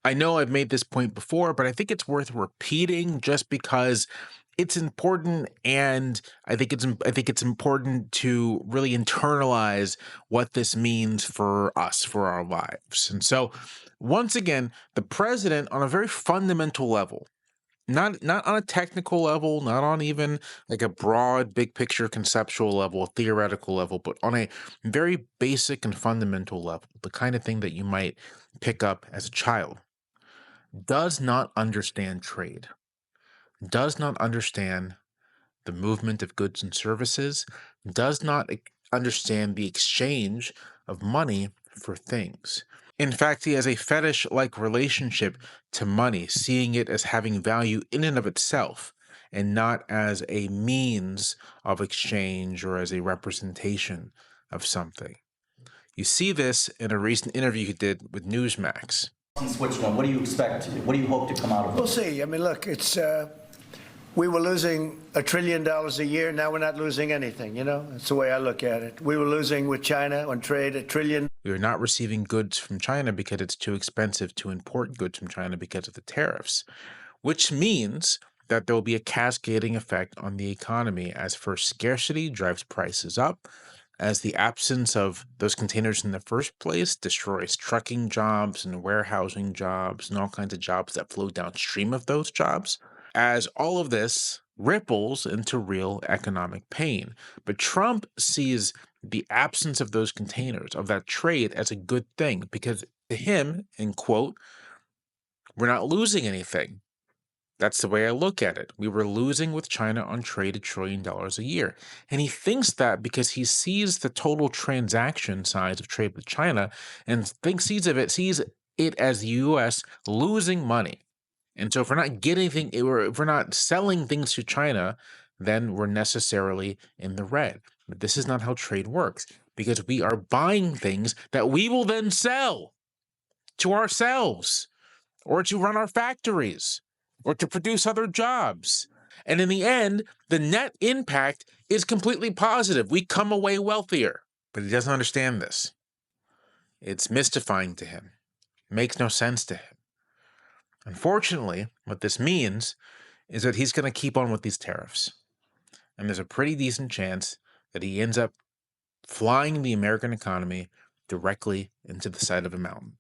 I know I've made this point before, but I think it's worth repeating just because it's important, and I think it's important to really internalize what this means for us, for our lives. And so, once again, the president, on a very fundamental level, not on a technical level, not on even like a broad, big picture, conceptual level, theoretical level, but on a very basic and fundamental level, the kind of thing that you might pick up as a child, does not understand trade, does not understand the movement of goods and services, does not understand the exchange of money for things. In fact, he has a fetish like relationship to money, seeing it as having value in and of itself and not as a means of exchange or as a representation of something. You see this in a recent interview he did with Newsmax. In Switzerland, what do you expect? What do you hope to come out of We'll it? see. I mean, look, it's we were losing $1 trillion a year. Now we're not losing anything. That's the way I look at it. We were losing with China on trade $1 trillion. We are not receiving goods from China because it's too expensive to import goods from China because of the tariffs, which means that there will be a cascading effect on the economy as first scarcity drives prices up, as the absence of those containers in the first place destroys trucking jobs and warehousing jobs and all kinds of jobs that flow downstream of those jobs, as all of this ripples into real economic pain. But Trump sees the absence of those containers, of that trade, as a good thing because to him, in quote, we're not losing anything. That's the way I look at it. We were losing with China on trade $1 trillion a year. And he thinks that because he sees the total transaction size of trade with China and sees it as the US losing money. And so if we're not getting anything, if we're not selling things to China, then we're necessarily in the red. But this is not how trade works because we are buying things that we will then sell to ourselves or to run our factories or to produce other jobs. And in the end, the net impact is completely positive. We come away wealthier. But he doesn't understand this. It's mystifying to him. It makes no sense to him. Unfortunately, what this means is that he's going to keep on with these tariffs. And there's a pretty decent chance that he ends up flying the American economy directly into the side of a mountain.